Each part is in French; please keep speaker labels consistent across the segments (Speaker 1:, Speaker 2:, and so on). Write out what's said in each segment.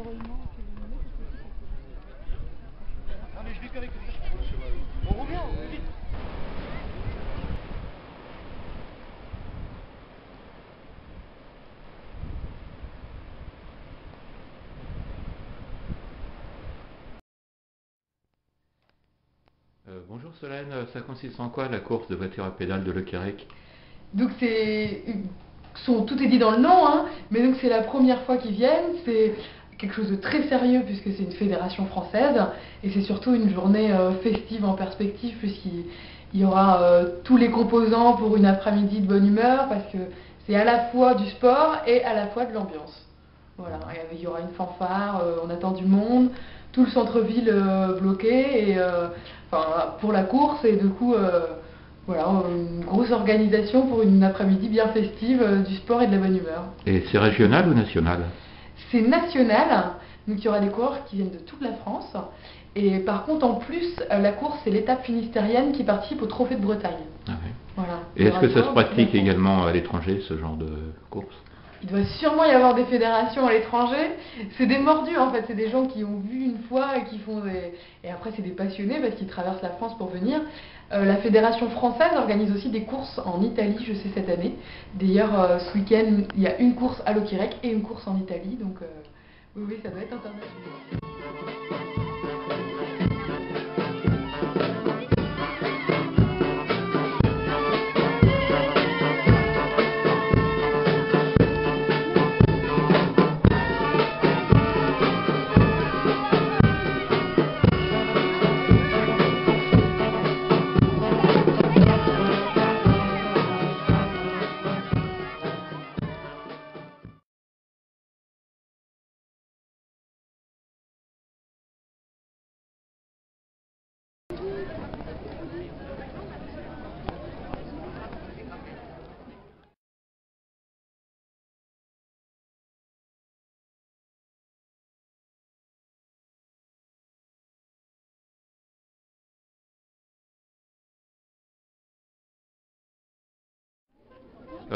Speaker 1: On revient, vite.
Speaker 2: Bonjour Solène, ça consiste en quoi la course de voiture à pédales de Lecquerec?
Speaker 3: Donc tout est dit dans le nom, hein, mais donc c'est la première fois qu'ils viennent, c'est quelque chose de très sérieux puisque c'est une fédération française et c'est surtout une journée festive en perspective puisqu'il y aura tous les composants pour une après-midi de bonne humeur parce que c'est à la fois du sport et à la fois de l'ambiance. Voilà, et il y aura une fanfare, on attend du monde, tout le centre-ville bloqué et pour la course et du coup voilà, une grosse organisation pour une après-midi bien festive, du sport et de la bonne humeur.
Speaker 2: Et c'est régional ou national?
Speaker 3: C'est national, donc il y aura des coureurs qui viennent de toute la France. Et par contre, en plus, la course, c'est l'étape finistérienne qui participe au Trophée de Bretagne.
Speaker 2: Ah oui.
Speaker 3: Voilà.
Speaker 2: Et est-ce que ça se pratique également à l'étranger, ce genre de course?
Speaker 3: Il doit sûrement y avoir des fédérations à l'étranger. C'est des mordus en fait, c'est des gens qui ont vu une fois et qui font des... Et après c'est des passionnés parce qu'ils traversent la France pour venir. La fédération française organise aussi des courses en Italie, je sais cette année. D'ailleurs ce week-end il y a une course à Lecquerec et une course en Italie, donc oui ça doit être international.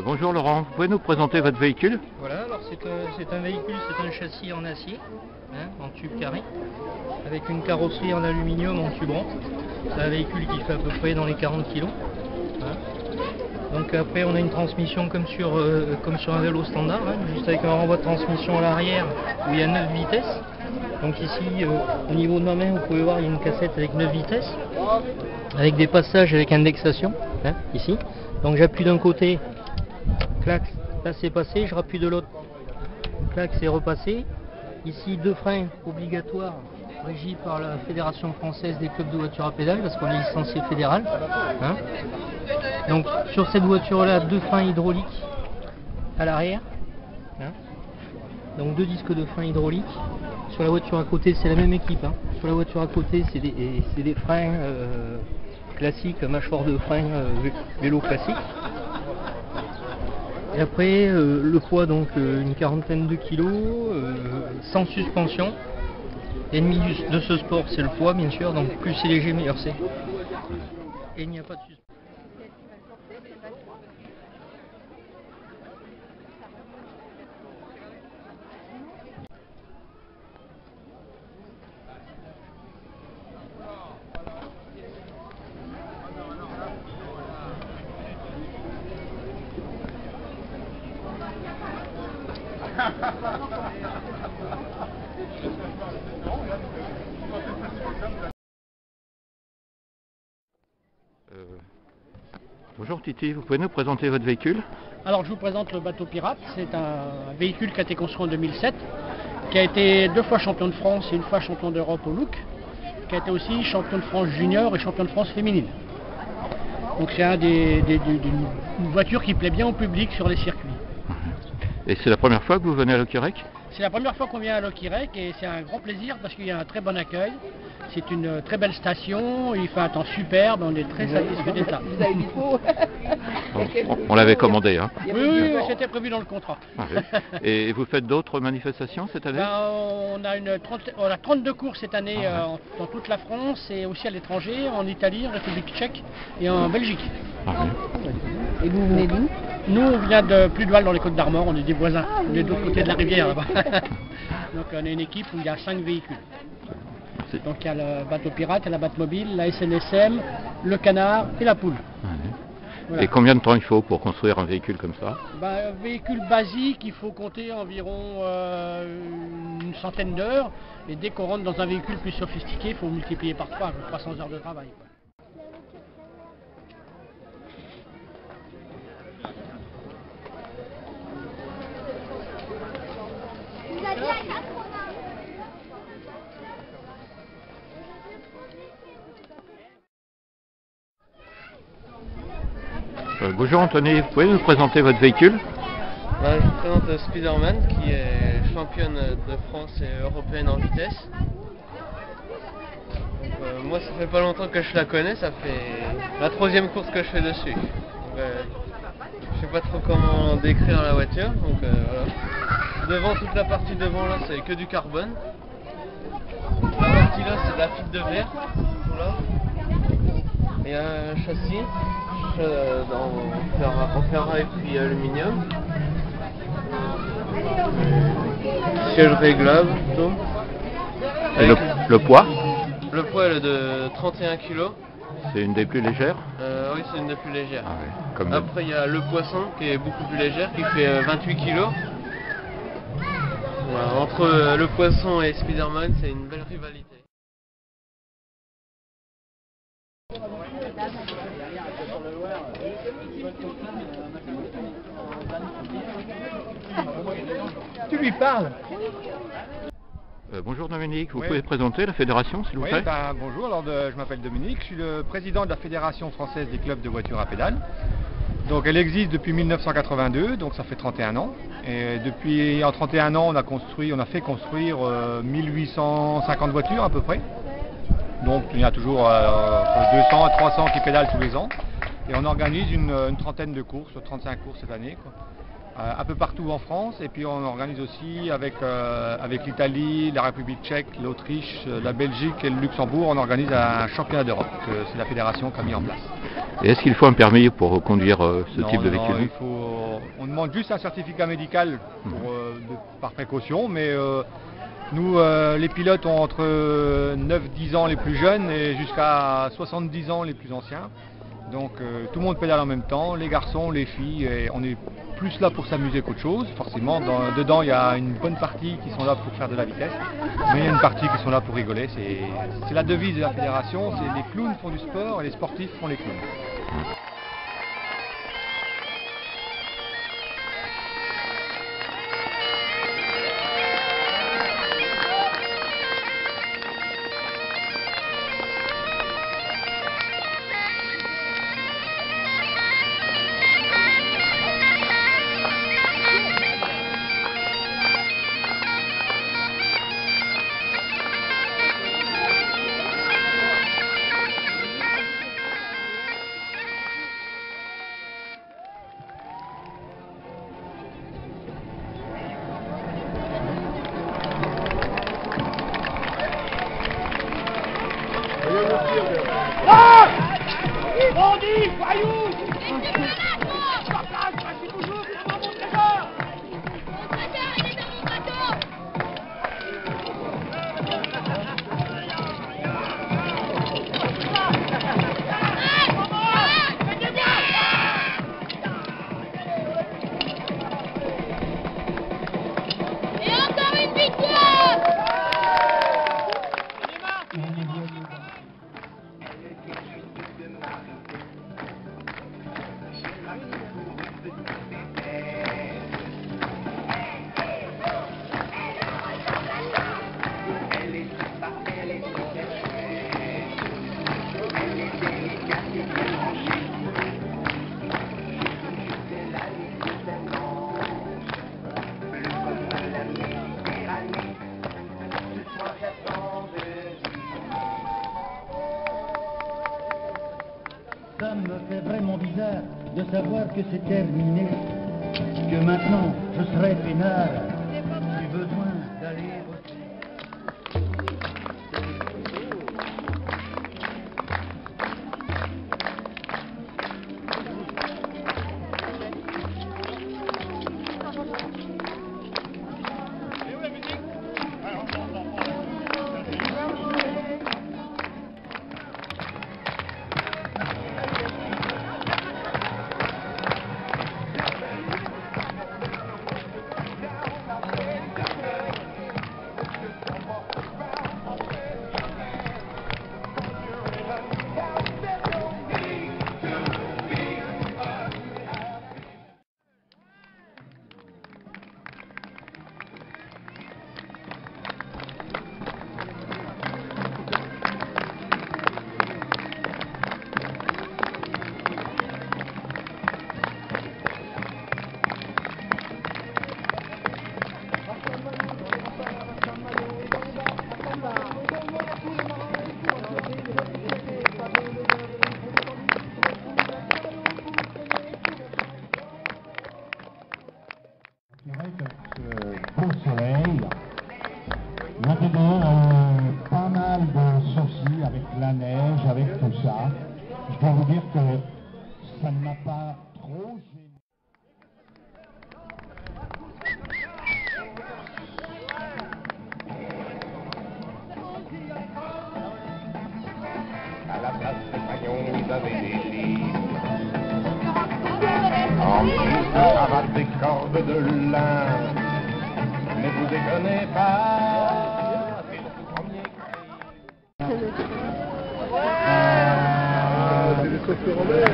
Speaker 2: Bonjour Laurent, vous pouvez nous présenter votre véhicule?
Speaker 1: Voilà, alors c'est un véhicule, c'est un châssis en acier, hein, en tube carré, avec une carrosserie en aluminium en tube rond. C'est un véhicule qui fait à peu près dans les 40 kg. Hein. Donc après on a une transmission comme sur un vélo standard, hein, juste avec un renvoi de transmission à l'arrière où il y a 9 vitesses. Donc ici au niveau de ma main vous pouvez voir il y a une cassette avec 9 vitesses, avec des passages avec indexation, hein, ici. Donc j'appuie d'un côté, clac, là c'est passé, je rappuie de l'autre, clac, c'est repassé. Ici, deux freins obligatoires régis par la Fédération française des clubs de voitures à pédales, parce qu'on est licencié fédéral. Hein. Donc sur cette voiture-là, deux freins hydrauliques à l'arrière. Hein. Donc deux disques de freins hydrauliques. Sur la voiture à côté, c'est la même équipe. Hein. Sur la voiture à côté, c'est des freins classiques, mâchoire de frein vélo classique. Et après le poids, donc une quarantaine de kilos, sans suspension. L'ennemi de ce sport c'est le poids bien sûr, donc plus c'est léger meilleur c'est. Et il n'y a pas de suspension.
Speaker 2: Bonjour Titi, vous pouvez nous présenter votre véhicule?
Speaker 4: Alors je vous présente le bateau pirate, c'est un véhicule qui a été construit en 2007, qui a été 2 fois champion de France et 1 fois champion d'Europe au look, qui a été aussi champion de France junior et champion de France féminine. Donc c'est une voiture qui plaît bien au public sur les circuits.
Speaker 2: Et c'est la première fois que vous venez à Lecquerec?
Speaker 4: C'est la première fois qu'on vient à Lecquerec et c'est un grand plaisir parce qu'il y a un très bon accueil. C'est une très belle station, il fait un temps superbe, on est très satisfait d'être là.
Speaker 5: Vous avez du pot.
Speaker 2: On l'avait commandé, hein?
Speaker 4: Oui, c'était prévu dans le contrat.
Speaker 2: Ah, oui. Et vous faites d'autres manifestations cette année?
Speaker 4: On a 32 courses cette année dans toute la France et aussi à l'étranger, en Italie, en République tchèque et en Belgique.
Speaker 2: Ah, oui.
Speaker 5: Et vous venez d'où?
Speaker 4: Nous, on vient de Pludual dans les Côtes d'Armor, on est des voisins, on est de l'autre côté de la rivière là-bas. Donc on est une équipe où il y a 5 véhicules. Donc il y a le bateau pirate, il y a la Batmobile, la SNSM, le Canard et la Poule.
Speaker 2: Ouais.
Speaker 4: Voilà.
Speaker 2: Et combien de temps il faut pour construire un véhicule comme ça?
Speaker 4: Un véhicule basique, il faut compter environ une centaine d'heures. Et dès qu'on rentre dans un véhicule plus sophistiqué, il faut multiplier par 300 heures de travail.
Speaker 2: Bonjour Anthony, vous pouvez nous présenter votre véhicule?
Speaker 5: Je vous présente Spiderman qui est championne de France et européenne en vitesse. Moi ça fait pas longtemps que je la connais, ça fait la 3e course que je fais dessus. Je sais pas trop comment décrire la voiture, donc voilà. Devant, toute la partie devant là c'est que du carbone. La partie là c'est de la fibre de verre. Voilà. Il y a un châssis en ferraille puis aluminium. Siège réglable, tout.
Speaker 2: Et le poids?
Speaker 5: Le poids est de 31 kg.
Speaker 2: C'est une des plus légères?
Speaker 5: Oui, c'est une des plus légères.
Speaker 2: Ah ouais, comme
Speaker 5: Après, il y a le poisson qui est beaucoup plus légère, qui fait 28 kg. Voilà, entre le poisson et Spiderman, c'est une belle rivalité.
Speaker 1: Tu lui parles.
Speaker 2: Bonjour Dominique, vous
Speaker 6: Oui.
Speaker 2: pouvez présenter la fédération s'il vous
Speaker 6: Oui,
Speaker 2: plaît?
Speaker 6: bonjour, je m'appelle Dominique, je suis le président de la Fédération française des clubs de voitures à pédales. Donc elle existe depuis 1982, donc ça fait 31 ans. Et depuis en 31 ans, on a fait construire 1850 voitures à peu près. Donc il y a toujours entre 200 à 300 qui pédalent tous les ans. Et on organise une trentaine de courses, 35 courses cette année, quoi. Un peu partout en France, et puis on organise aussi avec l'Italie, la République tchèque, l'Autriche, la Belgique et le Luxembourg, on organise un championnat d'Europe que c'est la fédération qui a mis en place.
Speaker 2: Et est-ce qu'il faut un permis pour conduire ce type de véhicule?
Speaker 6: On demande juste un certificat médical par précaution, mais nous les pilotes ont entre 9-10 ans les plus jeunes et jusqu'à 70 ans les plus anciens. Donc tout le monde pédale en même temps, les garçons, les filles, et on est plus là pour s'amuser qu'autre chose. Forcément, dedans il y a une bonne partie qui sont là pour faire de la vitesse, mais il y a une partie qui sont là pour rigoler. C'est la devise de la fédération, c'est les clowns font du sport et les sportifs font les clowns.
Speaker 4: Bandit, voyou!
Speaker 7: Ça me fait vraiment bizarre de savoir que c'est terminé, que maintenant je serai peinard. J'ai besoin d'aller voter. Avec ce beau soleil, la vidéo a eu pas mal de soucis avec la neige, avec tout ça. Je dois vous dire que ça ne m'a pas trop gêné.
Speaker 8: À la place de Pagnon, vous avez des livres. En plus, à des cordes de lin. Mais vous déconnez pas, c'est le tout premier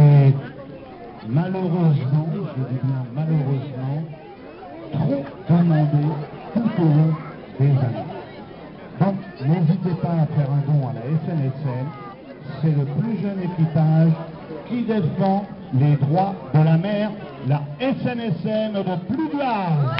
Speaker 7: Et malheureusement, je dis bien malheureusement, trop demandé tout au long des années. Donc, n'hésitez pas à faire un don à la SNSM. C'est le plus jeune équipage qui défend les droits de la mer, la SNSM de Pluvial.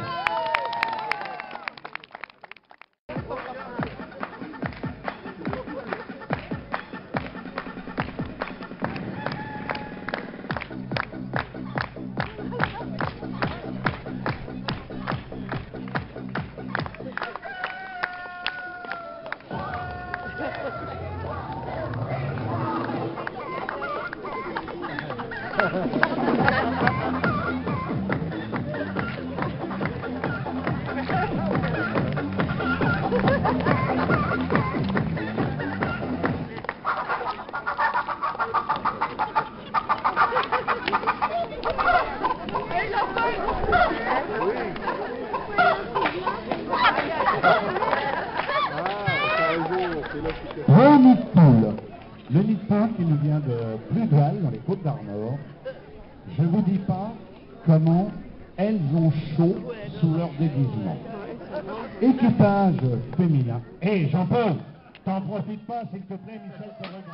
Speaker 7: Le nid de poule. Le nid de poule qui nous vient de Pluvial, dans les Côtes-d'Armor. Je ne vous dis pas comment elles ont chaud sous leur déguisement. Équipage féminin. Hé, Jean-Paul, t'en profites pas, s'il te plaît, Michel te regarde.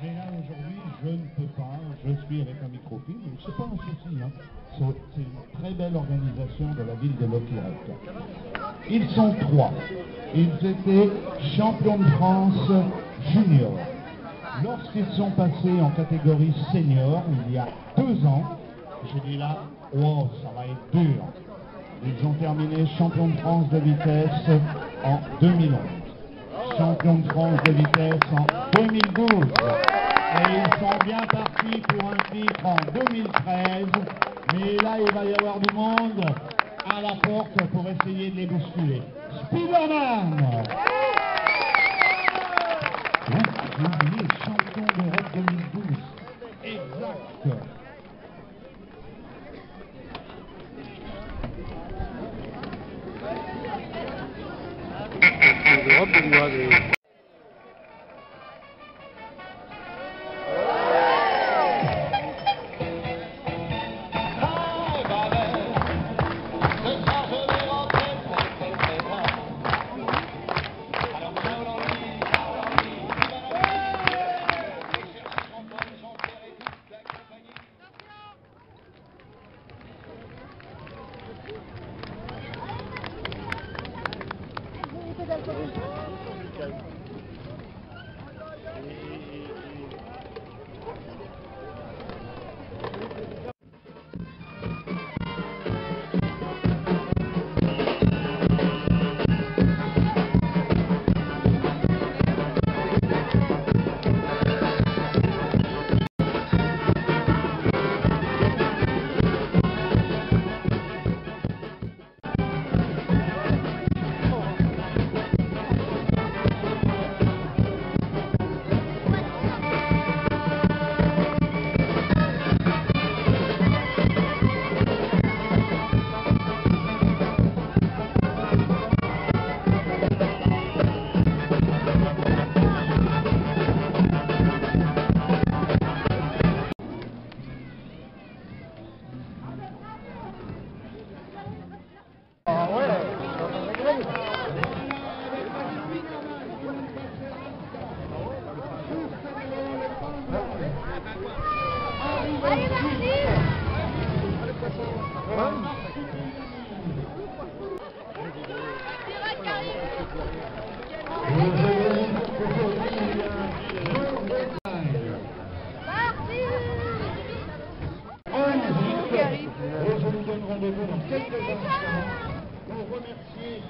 Speaker 7: Mais là, aujourd'hui, je ne peux pas, je suis avec un microfilm, c'est pas un souci, hein. C'est une très belle organisation de la ville de Locquerec. Ils sont trois. Ils étaient champions de France junior. Lorsqu'ils sont passés en catégorie senior, il y a 2 ans, j'ai dit là, wow, ça va être dur. Ils ont terminé champion de France de vitesse en 2011. Champion de France de vitesse en 2012. Et ils sont bien partis pour un titre en 2013. Mais là, il va y avoir du monde à la porte pour essayer de les bousculer. Spiderman! Oui, j'ai oublié, champion d'Europe 2012. Exact. Et je vous donne rendez-vous dans quelques instants pour remercier.